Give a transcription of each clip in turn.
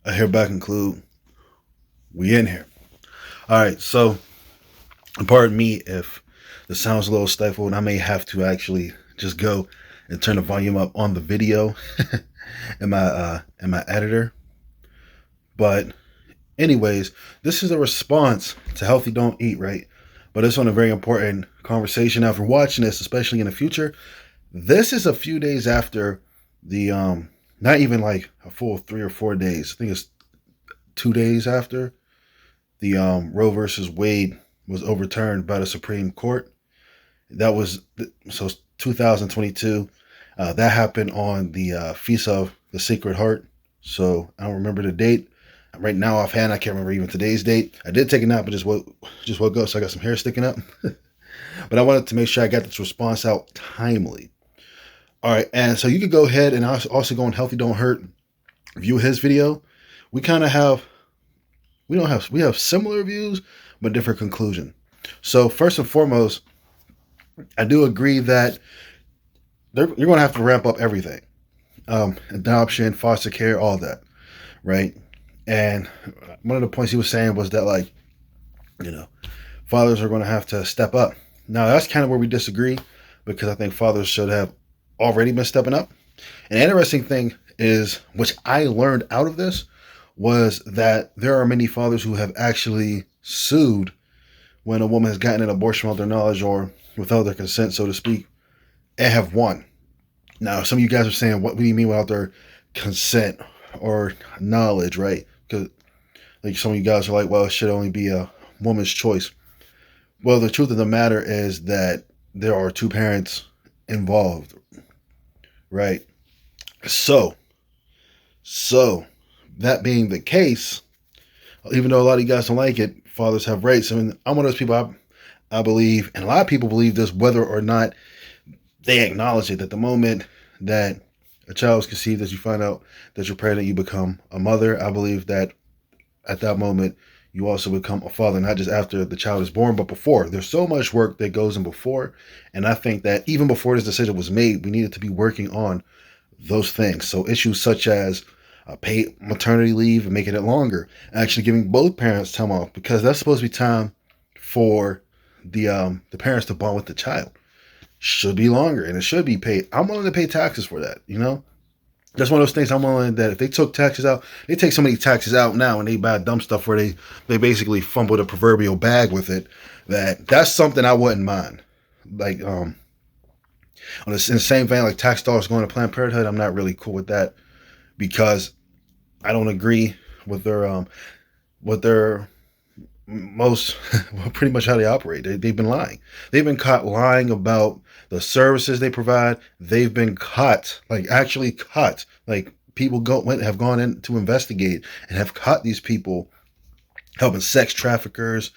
I hereby conclude we in here. All right, so pardon me if the sound's a little stifled. I may have to actually just go and turn the volume up on the video in my editor. But anyways, this is a response to Healthy Don't Eat, right? But it's on a very important conversation. Now, if you're watching this, especially in the future, this is a few days after the not even like a full 3 or 4 days. I think it's 2 days after the Roe versus Wade was overturned by the Supreme Court. That was so 2022. That happened on the Feast of the Sacred Heart. So I don't remember the date right now offhand. I can't remember even today's date. I did take a nap, but just woke up, so I got some hair sticking up. But I wanted to make sure I got this response out timely. All right, and so you could go ahead and also go on Healthy Don't Hurt, view his video. We kind of have we have similar views but different conclusion. So first and foremost, I do agree that you're going to have to ramp up everything, adoption, foster care, all that, right? And one of the points he was saying was that, like, fathers are going to have to step up. Now that's kind of where we disagree, because I think fathers should have already been stepping up. An interesting thing is, which I learned out of this, was that there are many fathers who have actually sued when a woman has gotten an abortion without their knowledge or without their consent, so to speak, and have won. Now, some of you guys are saying, what do you mean without their consent or knowledge, right? Because like some of you guys are like, well, it should only be a woman's choice. Well, the truth of the matter is that there are two parents involved, right? So that being the case, even though a lot of you guys don't like it, fathers have rights. I mean, I'm one of those people, I believe, and a lot of people believe this, whether or not they acknowledge it, that the moment that a child is conceived, as you find out that you're pregnant, you become a mother. I believe that at that moment, you also become a father, not just after the child is born, but before. There's so much work that goes in before. And I think that even before this decision was made, we needed to be working on those things. So issues such as paid maternity leave and making it longer, actually giving both parents time off, because that's supposed to be time for the parents to bond with the child. Should be longer, and it should be paid. I'm willing to pay taxes for that, That's one of those things I'm willing that if they took taxes out, they take so many taxes out now and they buy dumb stuff where they basically fumble the proverbial bag with it, that's something I wouldn't mind. Like, in the same vein, like tax dollars going to Planned Parenthood, I'm not really cool with that, because I don't agree with their most well, pretty much how they operate. They've been lying. They've been caught lying about the services they provide. They've been caught, like actually caught. Like people have gone in to investigate and have caught these people helping sex traffickers,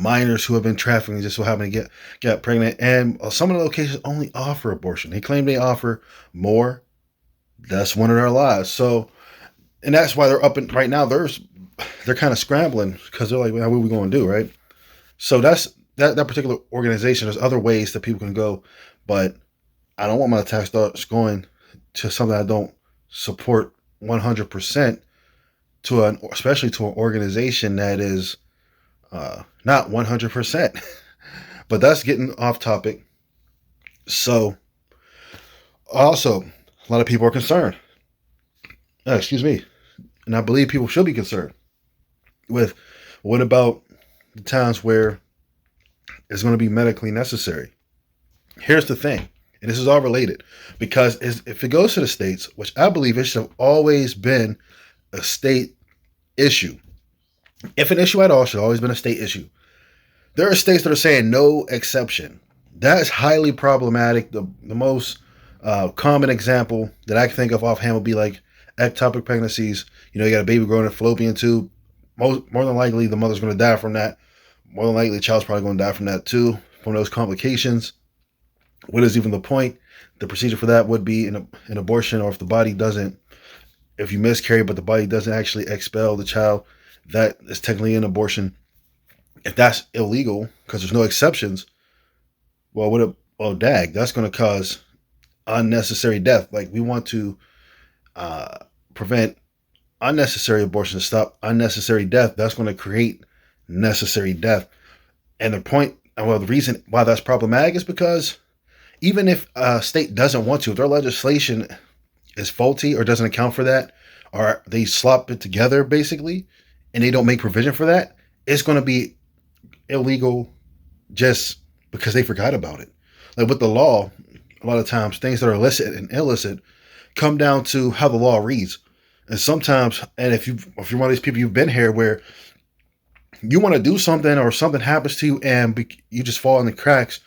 minors who have been trafficking just so happen to get pregnant. And some of the locations only offer abortion. They claim they offer more. That's one of their lies. So, and that's why they're up in right now. They're kind of scrambling, because they're like, well, what are we going to do, right? So that's that particular organization. There's other ways that people can go, but I don't want my tax dollars going to something I don't support 100%, especially to an organization that is not 100%. But that's getting off topic. So also, a lot of people are concerned. Excuse me. And I believe people should be concerned with, what about the times where it's going to be medically necessary? Here's the thing, and this is all related, because if it goes to the states, which I believe it should have always been a state issue. If an issue at all, should have always been a state issue. There are states that are saying no exception. That is highly problematic. The most common example that I can think of offhand would be like ectopic pregnancies. You got a baby growing in a fallopian tube. More than likely, the mother's going to die from that. More than likely, the child's probably going to die from that too, from those complications. What is even the point? The procedure for that would be an abortion, or if you miscarry, but the body doesn't actually expel the child, that is technically an abortion. If that's illegal, because there's no exceptions, well, that's going to cause unnecessary death. Like, we want to prevent unnecessary abortion, to stop unnecessary death, that's going to create necessary death. And the reason why that's problematic is because even if a state doesn't want to, if their legislation is faulty or doesn't account for that, or they slop it together basically, and they don't make provision for that, it's going to be illegal just because they forgot about it. Like with the law, a lot of times things that are illicit and illicit come down to how the law reads. And sometimes, and if you're one of these people, you've been here where you want to do something or something happens to you and you just fall in the cracks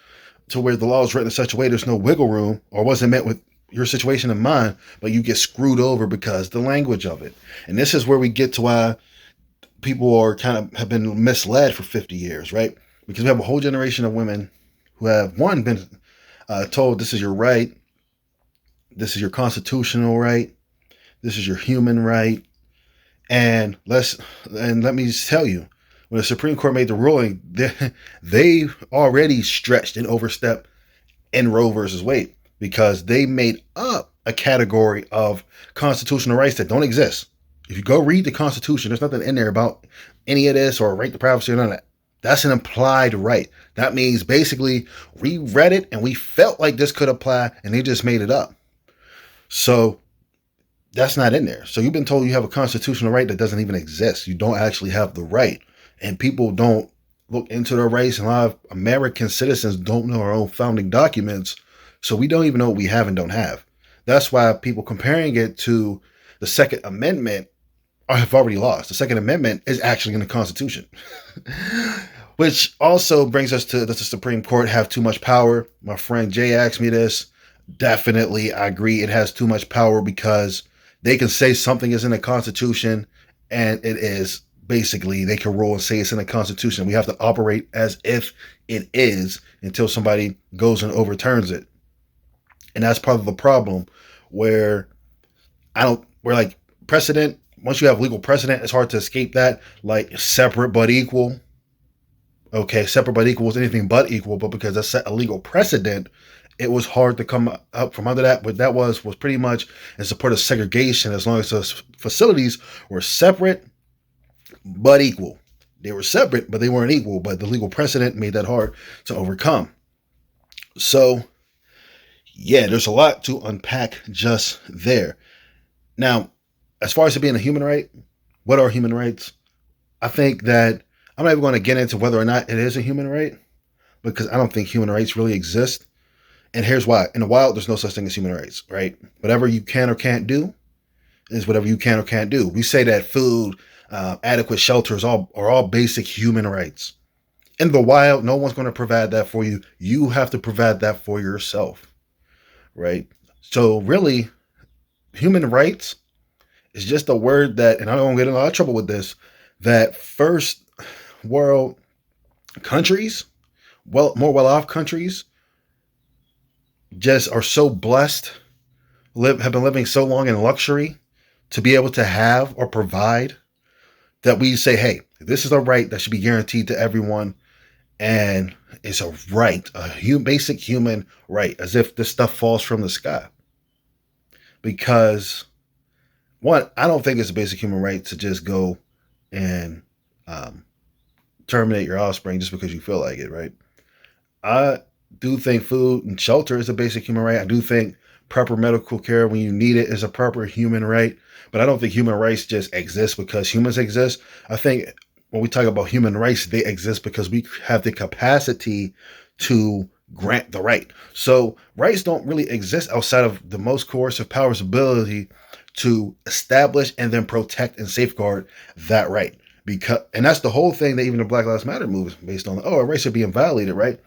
to where the law is written in such a way there's no wiggle room or wasn't meant with your situation in mind, but you get screwed over because the language of it. And this is where we get to why people are kind of have been misled for 50 years, right? Because we have a whole generation of women who have, one, been told this is your right, this is your constitutional right, this is your human right. And let me just tell you, when the Supreme Court made the ruling, they already stretched and overstepped in Roe versus Wade because they made up a category of constitutional rights that don't exist. If you go read the Constitution, there's nothing in there about any of this or right to privacy or none of that. That's an implied right. That means basically we read it and we felt like this could apply and they just made it up. So that's not in there. So you've been told you have a constitutional right that doesn't even exist. You don't actually have the right. And people don't look into their rights. And a lot of American citizens don't know our own founding documents. So we don't even know what we have and don't have. That's why people comparing it to the Second Amendment have already lost. The Second Amendment is actually in the Constitution. Which also brings us to, does the Supreme Court have too much power? My friend Jay asked me this. Definitely, I agree. It has too much power because they can say something is in the Constitution and it is. Basically, they can rule and say it's in the Constitution. We have to operate as if it is until somebody goes and overturns it. And that's part of the problem where like precedent, once you have legal precedent, it's hard to escape that. Like separate but equal. Okay, separate but equal is anything but equal, but because that's set a legal precedent, it was hard to come up from under that. But that was pretty much in support of segregation as long as those facilities were separate but equal. They were separate, but they weren't equal. But the legal precedent made that hard to overcome. So, yeah, there's a lot to unpack just there. Now, as far as it being a human right, what are human rights? I think that I'm not even going to get into whether or not it is a human right, because I don't think human rights really exist. And here's why. In the wild, there's no such thing as human rights, right? Whatever you can or can't do is whatever you can or can't do. We say that food, adequate shelters are all basic human rights. In the wild, no one's going to provide that for you. You have to provide that for yourself, right? So really, human rights is just a word that, and I don't get in a lot of trouble with this, that first world countries, more well-off countries, just are so blessed, have been living so long in luxury to be able to have or provide, that we say, hey, this is a right that should be guaranteed to everyone. And it's a right, basic human right, as if this stuff falls from the sky. Because, one, I don't think it's a basic human right to just go and terminate your offspring just because you feel like it, right? I do think food and shelter is a basic human right. I do think proper medical care when you need it is a proper human right. But I don't think human rights just exist because humans exist. I think when we talk about human rights, they exist because we have the capacity to grant the right. So rights don't really exist outside of the most coercive power's ability to establish and then protect and safeguard that right. And that's the whole thing that even the Black Lives Matter movement is based on. Oh, a rights are being violated, right?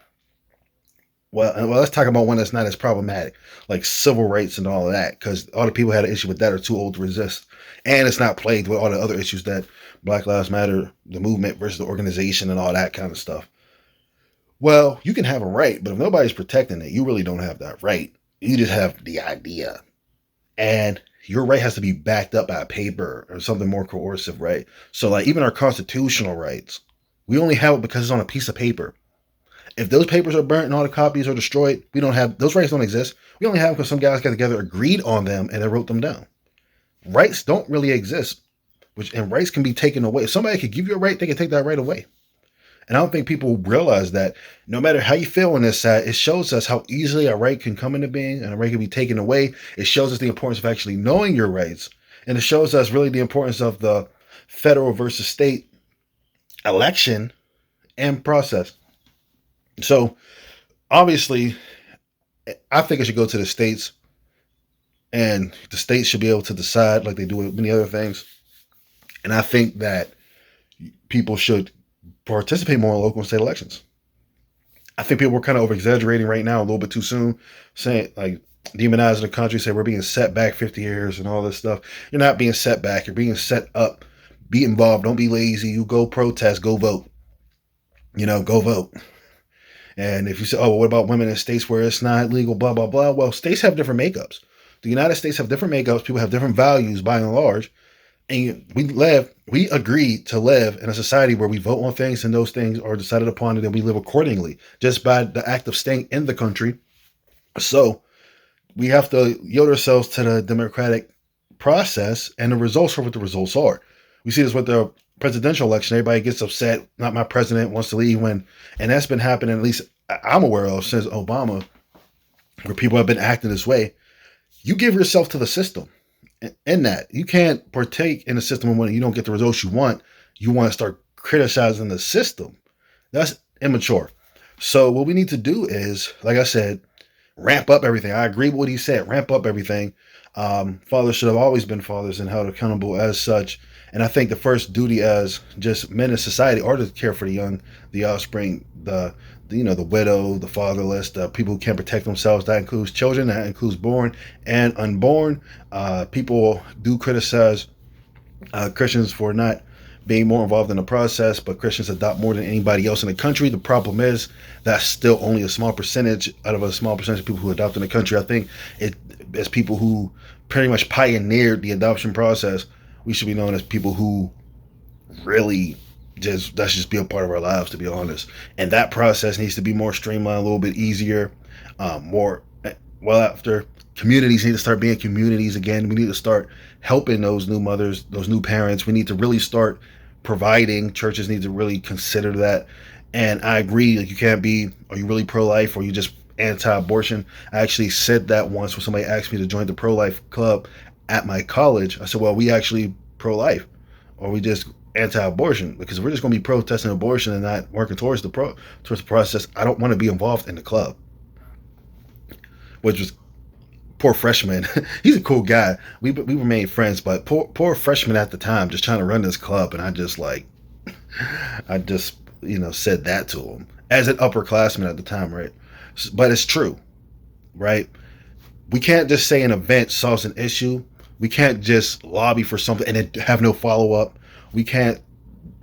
Well, let's talk about one that's not as problematic, like civil rights and all of that, because all the people who had an issue with that are too old to resist. And it's not plagued with all the other issues that Black Lives Matter, the movement versus the organization and all that kind of stuff. Well, you can have a right, but if nobody's protecting it, you really don't have that right. You just have the idea. And your right has to be backed up by a paper or something more coercive, right? So like even our constitutional rights, we only have it because it's on a piece of paper. If those papers are burnt and all the copies are destroyed, we don't have, those rights don't exist. We only have because some guys got together, agreed on them, and they wrote them down. Rights don't really exist and rights can be taken away. If somebody could give you a right, they can take that right away. And I don't think people realize that no matter how you feel on this side, it shows us how easily a right can come into being and a right can be taken away. It shows us the importance of actually knowing your rights. And it shows us really the importance of the federal versus state election and process. So obviously, I think it should go to the states, and the states should be able to decide like they do with many other things. And I think that people should participate more in local and state elections. I think people are kind of over exaggerating right now a little bit too soon, saying like demonizing the country, say we're being set back 50 years and all this stuff. You're not being set back. You're being set up. Be involved. Don't be lazy. You go protest. Go vote. Go vote. And if you say, oh, well, what about women in states where it's not legal, blah, blah, blah. Well, states have different makeups. The United States have different makeups. People have different values by and large. And we agreed to live in a society where we vote on things and those things are decided upon and we live accordingly just by the act of staying in the country. So we have to yield ourselves to the democratic process, and the results are what the results are. We see this with the presidential election. Everybody gets upset. Not my president wants to leave and that's been happening, at least I'm aware of, since Obama, where people have been acting this way. You give yourself to the system. In that, you can't partake in a system when you don't get the results you want. You want to start criticizing the system. That's immature. So what we need to do is, like I said, ramp up everything. I agree with what he said. Ramp up everything. Fathers should have always been fathers and held accountable as such. And I think the first duty as just men in society are to care for the young, the offspring, the widow, the fatherless, the people who can't protect themselves. That includes children, that includes born and unborn. People do criticize Christians for not being more involved in the process, but Christians adopt more than anybody else in the country. The problem is that's still only a small percentage out of a small percentage of people who adopt in the country. I think as people who pretty much pioneered the adoption process, we should be known as people who really that's just be a part of our lives, to be honest. And that process needs to be more streamlined, a little bit easier, after communities need to start being communities again. We need to start helping those new mothers, those new parents. We need to really start providing. Churches need to really consider that. And I agree, like, you can't be, are you really pro-life or are you just anti-abortion? I actually said that once when somebody asked me to join the pro-life club at my college. I said, well, we actually pro-life, or we just anti-abortion, because if we're just going to be protesting abortion and not working towards the process, I don't want to be involved in the club. Which was poor freshman. He's a cool guy. We remained friends, but poor freshman at the time, just trying to run this club, and I just said that to him as an upperclassman at the time, right? But it's true, right? We can't just say an event solves an issue. We can't just lobby for something and then have no follow-up. We can't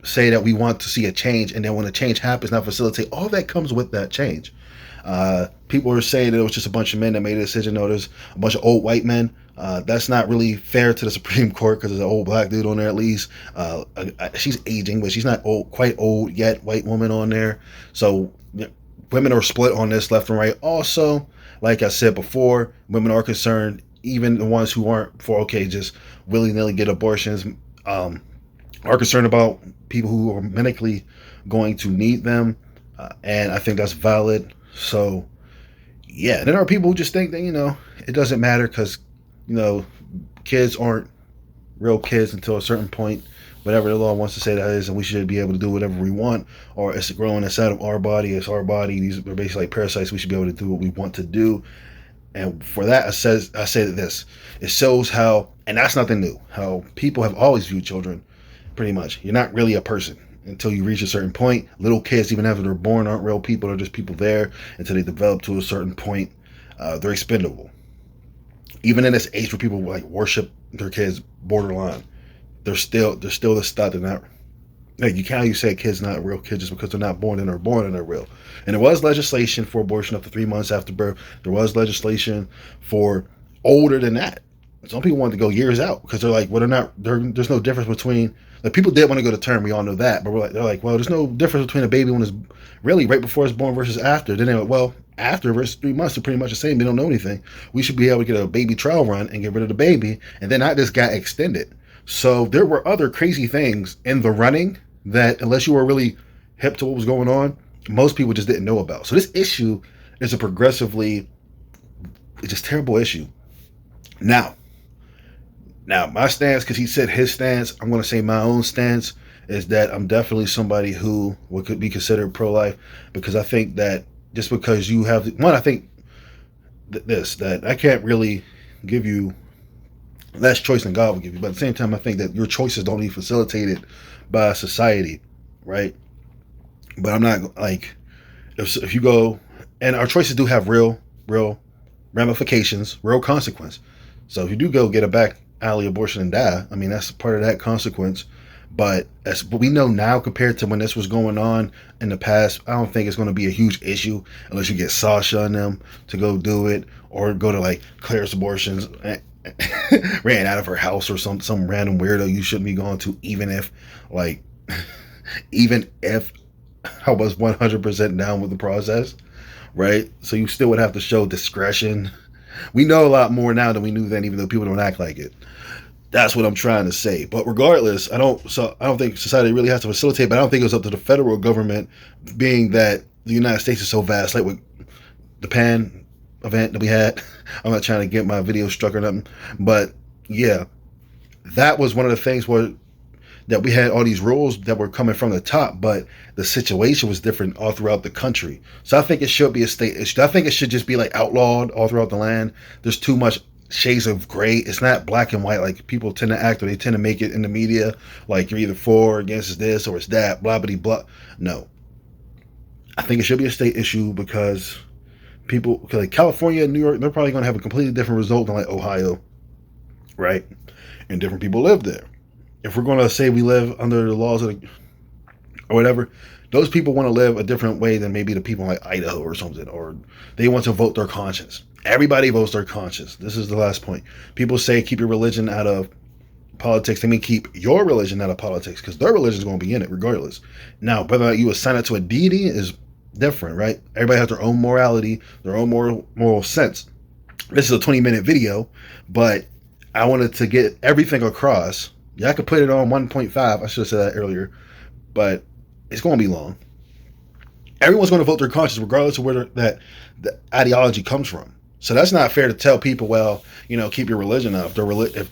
say that we want to see a change and then when a change happens, not facilitate. All that comes with that change. People are saying that it was just a bunch of men that made a decision. No, there's a bunch of old white men. That's not really fair to the Supreme Court because there's an old black dude on there at least. She's aging, but she's not quite old yet. White woman on there. So women are split on this left and right. Also, like I said before, women are concerned. Even the ones who aren't for just willy-nilly get abortions are concerned about people who are medically going to need them. And I think that's valid. So, yeah. And then there are people who just think that, it doesn't matter because, kids aren't real kids until a certain point. Whatever the law wants to say that is, and we should be able to do whatever we want, or it's growing inside of our body. It's our body. These are basically like parasites. We should be able to do what we want to do. And for that, I say that this. It shows how, and that's nothing new, how people have always viewed children, pretty much. You're not really a person until you reach a certain point. Little kids, even after they're born, aren't real people. They're just people there until they develop to a certain point. They're expendable. Even in this age where people worship their kids borderline, they're still the stuff. They're not. You can't say a kid's not real kid just because they're not born and they're born and they're real. And there was legislation for abortion up to 3 months after birth. There was legislation for older than that. Some people want to go years out because they're like, well, there's no difference between, people did want to go to term. We all know that, but they're like, well, there's no difference between a baby when it's really right before it's born versus after. Then they're like, well, after versus 3 months are pretty much the same. They don't know anything. We should be able to get a baby trial run and get rid of the baby. And then that just got extended. So there were other crazy things in the running that, unless you were really hip to what was going on, most people just didn't know about. So this issue is a progressively, it's just terrible issue. Now, my stance, because he said his stance, I'm going to say my own stance is that I'm definitely somebody who could be considered pro-life, because I think that just because you have one, I think that I can't really give you less choice than God will give you, but at the same time, I think that your choices don't need facilitated by society, right? But I'm not like, if you go, and our choices do have real ramifications, real consequence. So if you do go get a back alley abortion and die, I mean, that's part of that consequence. But as we know now, compared to when this was going on in the past, I don't think it's going to be a huge issue unless you get Sasha and them to go do it, or go to like Claire's abortions, ran out of her house, or some random weirdo you shouldn't be going to, even if like even if I was 100% down with the process, right? So you still would have to show discretion. We know a lot more now than we knew then, even though people don't act like it. That's what I'm trying to say. But regardless, I don't think society really has to facilitate, but I don't think it was up to the federal government, being that the United States is so vast, like with the Pan event that we had. I'm not trying to get my video struck or nothing, but yeah, that was one of the things where that we had all these rules that were coming from the top, but the situation was different all throughout the country. So I think it should be a state issue. I think it should just be like outlawed all throughout the land. There's too much shades of gray. It's not black and white like people tend to act, or they tend to make it in the media, like you're either for or against this or it's that, blah blah blah. No, I think it should be a state issue, because people like California and New York, they're probably going to have a completely different result than like Ohio, right? And different people live there. If we're going to say we live under the laws of or whatever, those people want to live a different way than maybe the people like Idaho or something, or they want to vote their conscience. Everybody votes their conscience. This is the last point. People say keep your religion out of politics. They mean keep your religion out of politics, because their religion is going to be in it regardless. Now, whether you assign it to a deity is different, right? Everybody has their own morality, their own moral sense. This is a 20-minute video, but I wanted to get everything across. Yeah, I could put it on 1.5. I should have said that earlier, but it's going to be long. Everyone's going to vote their conscience regardless of where the ideology comes from. So that's not fair to tell people, well, keep your religion up if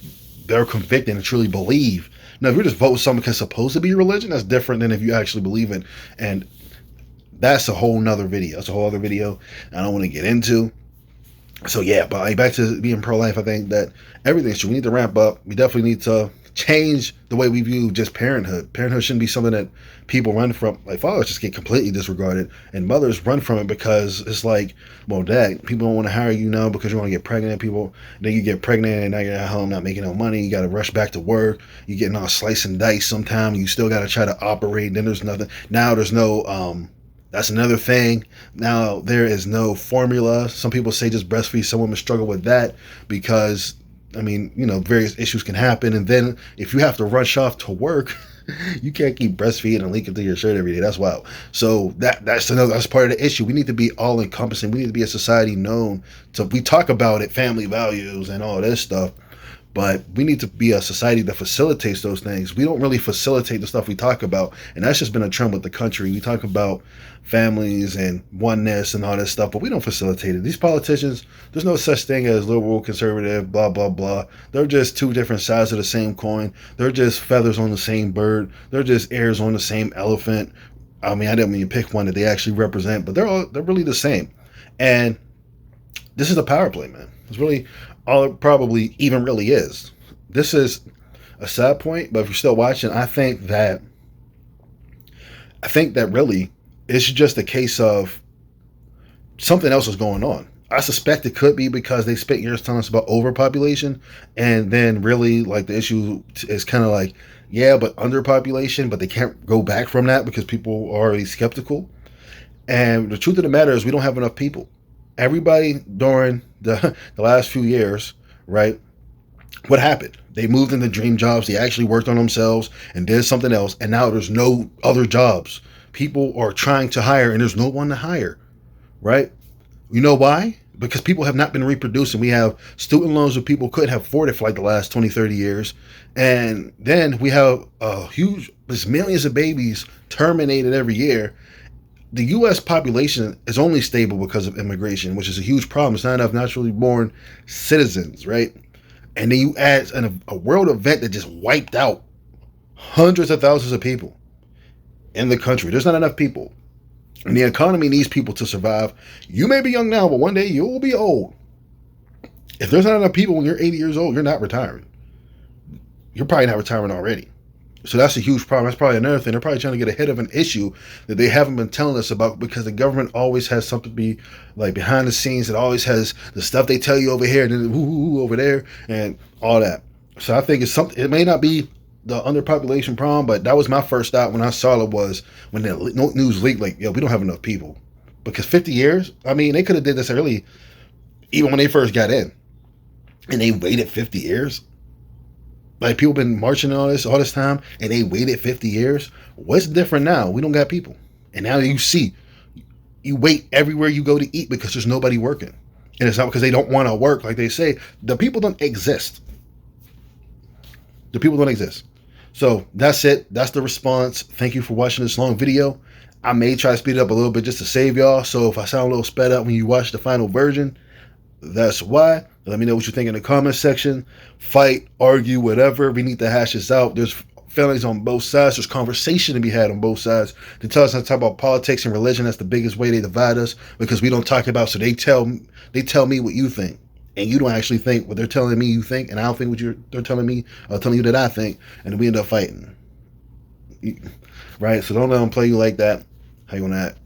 they're convicted and truly believe. Now, if you're just voting something because it's supposed to be your religion, that's different than if you actually believe it. And that's a whole nother video. That's a whole other video I don't want to get into. So yeah, but back to being pro-life, I think that everything's true. We need to ramp up. We definitely need to change the way we view just parenthood. Parenthood shouldn't be something that people run from. Like, fathers just get completely disregarded, and mothers run from it because it's like, well, dad, people don't want to hire you now because you want to get pregnant. Then you get pregnant and now you're at home not making no money. You got to rush back to work. You're getting all slice and dice sometime. You still got to try to operate. Then there's nothing. Now there's no, that's another thing. Now there is no formula. Some people say just breastfeed. Some women struggle with that because, various issues can happen. And then if you have to rush off to work, you can't keep breastfeeding and leaking through your shirt every day. That's wild. So that's part of the issue. We need to be all encompassing. We need to be a society known to, we talk about it, family values and all this stuff, but we need to be a society that facilitates those things. We don't really facilitate the stuff we talk about, and that's just been a trend with the country. We talk about families and oneness and all this stuff, but we don't facilitate it. These politicians, there's no such thing as liberal, conservative, blah, blah, blah. They're just two different sides of the same coin. They're just feathers on the same bird. They're just ears on the same elephant. I didn't mean to pick one that they actually represent, but they're really the same. And this is a power play, man. It's really all it probably even really is. This is a sad point, but if you're still watching, I think that really it's just a case of something else is going on. I suspect it could be because they spent years telling us about overpopulation, and then really like the issue is kind of like, yeah, but underpopulation, but they can't go back from that because people are already skeptical. And the truth of the matter is we don't have enough people. Everybody during the last few years, right? What happened? They moved into dream jobs. They actually worked on themselves and did something else. And now there's no other jobs. People are trying to hire and there's no one to hire, right? You know why? because people have not been reproducing. We have student loans that people couldn't have afforded for like the last 20, 30 years. And then we have there's millions of babies terminated every year. The U.S. population is only stable because of immigration, which is a huge problem. It's not enough naturally born citizens, right? And then you add a world event that just wiped out hundreds of thousands of people in the country. There's not enough people. And the economy needs people to survive. You may be young now, but one day you will be old. If there's not enough people when you're 80 years old, you're not retiring. You're probably not retiring already. So that's a huge problem. That's probably another thing. They're probably trying to get ahead of an issue that they haven't been telling us about, because the government always has something to be like behind the scenes. It always has the stuff they tell you over here and then over there and all that. So I think it's something. It may not be the underpopulation problem, but that was my first thought when I saw it, was when the news leaked, like, yo, we don't have enough people. Because 50 years, I mean, they could have did this early, even when they first got in. And they waited 50 years. Like, people been marching all this time, and they waited 50 years. What's different now? We don't got people. And now you wait everywhere you go to eat because there's nobody working. And it's not because they don't want to work, like they say. The people don't exist. The people don't exist. So that's it. That's the response. Thank you for watching this long video. I may try to speed it up a little bit just to save y'all. So if I sound a little sped up when you watch the final version, that's why. Let me know what you think in the comment section. Fight, argue, whatever. We need to hash this out. There's feelings on both sides. There's conversation to be had on both sides. To tell us not to talk about politics and religion, that's the biggest way they divide us, because we don't talk about. So they tell me what you think, and you don't actually think what they're telling me you think, and I don't think what they're telling me, telling you that I think, and we end up fighting. Right? So don't let them play you like that. How you want to act?